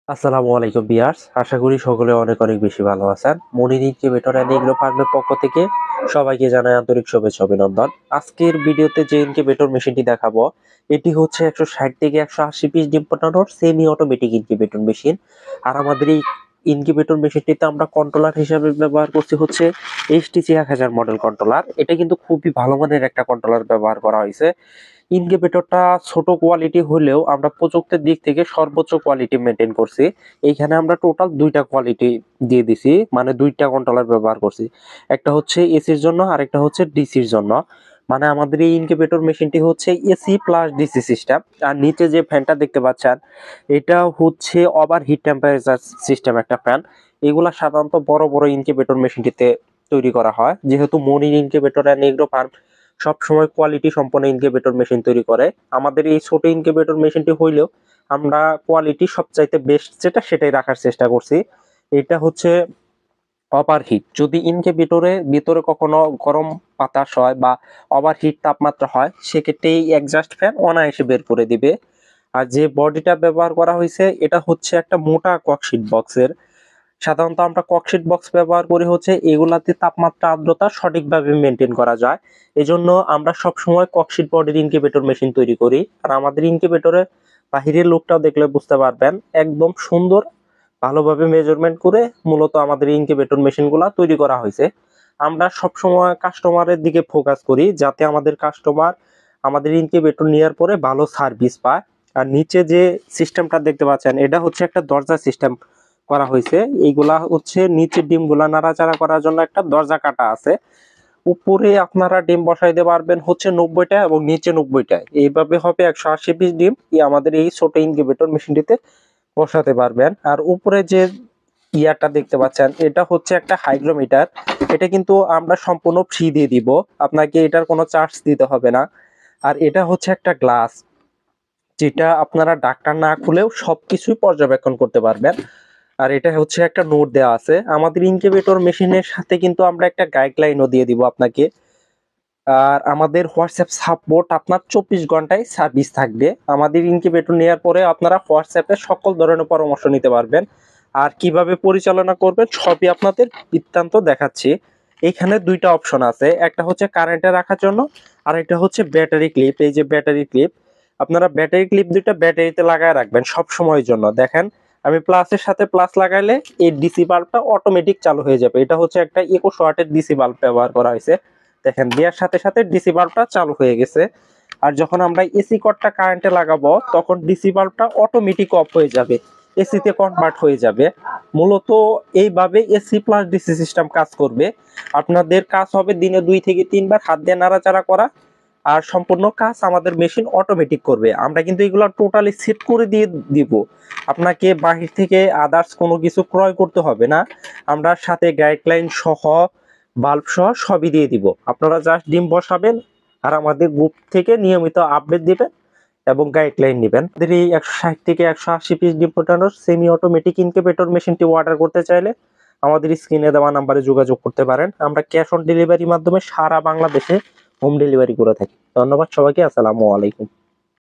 আসসালামু আলাইকুম ভিউয়ার্স, আশা করি সকলে অনেক অনেক বেশি ভালো আছেন। মনির ইনকিউবেটর এন্ড এগ্রো ফার্মের পক্ষ থেকে সবাইকে জানাই আন্তরিক শুভেচ্ছা অভিনন্দন। আজকের ভিডিওতে যে ইনকিউবেটর মেশিনটি দেখাবো এটি হচ্ছে 160 থেকে 180 পিস ডিম ফোটানোর সেমি অটোমেটিক ইনকিউবেটর মেশিন। আর আমাদের এই ইনকিউবেটর মেশিনটিতে আমরা কন্ট্রোলার হিসেবে ব্যবহার করছি হচ্ছে HTC 1000 মডেল কন্ট্রোলার। এটা কিন্তু খুবই ভালো মানের একটা কন্ট্রোলার ব্যবহার করা হয়েছে। ইনকিউবেটরটা ছোট কোয়ালিটি হলেও আমরা প্রযুক্তির দিক থেকে সর্বোচ্চ কোয়ালিটি মেনটেন করছি। এইখানে আমরা টোটাল দুইটা কোয়ালিটি দিয়ে দিছি, মানে দুইটা কন্ট্রোলার ব্যবহার করছি। একটা হচ্ছে এসির জন্য আর একটা হচ্ছে ডিসির জন্য। মানে আমাদের এই ইনকিউবেটর মেশিনটি হচ্ছে এসি প্লাস ডিসি সিস্টেম। আর নিচে যে ফ্যানটা দেখতে পাচ্ছেন এটা হচ্ছে ওভার হিট টেম্পারেচার সিস্টেম একটা ফ্যান। এগুলা সাধারণত বড় বড় ইনকিউবেটর মেশিনটিতে তৈরি করা হয়। যেহেতু মনির ইনকিউবেটর এন্ড এগ্রো ফার্ম সবসময় কোয়ালিটি সম্পন্ন ইনকিউবেটর মেশিন তৈরি করে, আমাদের এই ছোট ইনকিউবেটর মেশিনটি হইলেও আমরা কোয়ালিটি সবচাইতে বেস্ট যেটা সেটাই রাখার চেষ্টা করছি। এটা হচ্ছে ওভারহিট, যদি ইনকিউবেটরের ভিতরে কখনো গরম বাতাস হয় বা ওভারহিট তাপমাত্রা হয় সেক্ষেত্রে এই এক্সস্ট ফ্যান অনায়াসে বের করে দিবে। আর যে বডিটা ব্যবহার করা হয়েছে এটা হচ্ছে একটা মোটা ককশিট বক্সের। সাধারণত আমরা ককশিট বক্স ব্যবহার করি হচ্ছে এগুলাতে তাপমাত্রা আর্দ্রতা সঠিকভাবে মেনটেন করা যায়। এজন্য আমরা সবসময় ককশিট বডির ইনকিউবেটর মেশিন তৈরি করি। আর আমাদের ইনকিউবেটরের বাহিরের লুকটাও দেখলে বুঝতে পারবেন একদম সুন্দর, ভালোভাবে মেজারমেন্ট করে মূলত আমাদের ইনকিউবেটর মেশিনগুলো তৈরি করা হয়েছে। আমরা সবসময় কাস্টমারের দিকে ফোকাস করি যাতে আমাদের কাস্টমার আমাদের ইনকিউবেটর নেওয়ার পরে ভালো সার্ভিস পায়। আর নিচে যে সিস্টেমটা দেখতে পাচ্ছেন এটা হচ্ছে একটা দরজা সিস্টেম করা হয়েছে। এইগুলা হচ্ছে নিচের ডিমগুলা নাড়াচাড়া করার জন্য একটা দরজা কাটা আছে। উপরে আপনারা ডিম বসাইতে পারবেন হচ্ছে 90টা এবং নিচে 90টা, এইভাবে হবে 180 পিস ডিম আমাদের এই ছোট ইনকিউবেটর মেশিনটিতে বসাতে পারবেন। আর উপরে যে ইয়ারটা দেখতে পাচ্ছেন এটা হচ্ছে একটা হাইগ্রোমিটার। এটা কিন্তু আমরা সম্পূর্ণ ফ্রি দিয়ে দিব, আপনাকে এটার কোনো চার্জ দিতে হবে না। আর এটা হচ্ছে একটা গ্লাস যেটা আপনারা ডাক্তার না খুলেও সবকিছুই পর্যবেক্ষণ করতে পারবেন। আর এটা হচ্ছে একটা নোট দেওয়া আছে। আমাদের ইনকিউবেটর মেশিনের সাথে কিন্তু আমরা একটা গাইডলাইনও দিয়ে দিব আপনাকে। আর আমাদের হোয়াটসঅ্যাপ সাপোর্ট আপনার 24 ঘন্টায় সার্ভিস থাকবে। আমাদের ইনকিউবেটর নেওয়ার পরে আপনারা হোয়াটসঅ্যাপে সকল ধরনের পরামর্শ নিতে পারবেন। আর কিভাবে পরিচালনা করবেন সবই আপনাদের বৃত্তান্ত দেখাচ্ছি। এখানে দুইটা অপশন আছে, একটা হচ্ছে কারেন্টে রাখার জন্য আর একটা হচ্ছে ব্যাটারি ক্লিপ। এই যে ব্যাটারি ক্লিপ, আপনারা ব্যাটারি ক্লিপ দুইটা ব্যাটারিতে লাগায় রাখবেন সব সময়ের জন্য। দেখেন আমি প্লাসের সাথে প্লাস লাগাইলে এই ডিসি বাল্বটা অটোমেটিক চালু হয়ে যাবে। এটা হচ্ছে একটা 21 ওয়াটের ডিসি বাল্ব ব্যবহার করা হয়েছে। দেখেন দেওয়ার সাথে সাথে ডিসি বাল্বটা চালু হয়ে গেছে। আর যখন আমরা এসি কর্ডটা কারেন্টে লাগাবো তখন ডিসি বাল্বটা অটোমেটিক অফ হয়ে যাবে, এসিতে কনভার্ট হয়ে যাবে। মূলত এইভাবে এসি প্লাস ডিসি সিস্টেম কাজ করবে। আপনাদের কাজ হবে দিনে 2 থেকে 3 বার হাত দিয়ে নাড়াচাড়া করা, আর সম্পূর্ণ কাজ আমাদের মেশিন অটোমেটিক করবে। আমরা কিন্তু এগুলো টোটালি সেট করে দিয়ে দিব, আপনাকে বাহির থেকে আদার্স কোনো কিছু ক্রয় করতে হবে না। আমরা সাথে গাইডলাইন সহ বাল্ব সহ সবই দিয়ে দিব। আপনারা জাস্ট ডিম বসাবেন আর আমাদের গ্রুপ থেকে নিয়মিত আপডেট দিবেন এবং গাইডলাইন নেবেন। আমাদের এই 160 থেকে 180 পিস ডিম ফোটানোর সেমি অটোমেটিক ইনকিউবেটর মেশিনটি অর্ডার করতে চাইলে আমাদের স্ক্রিনে দেওয়া নাম্বারে যোগাযোগ করতে পারেন। আমরা ক্যাশ অন ডেলিভারির মাধ্যমে সারা বাংলাদেশে হোম ডেলিভারি করে থাকি। ধন্যবাদ সবাইকে, আসসালামু আলাইকুম।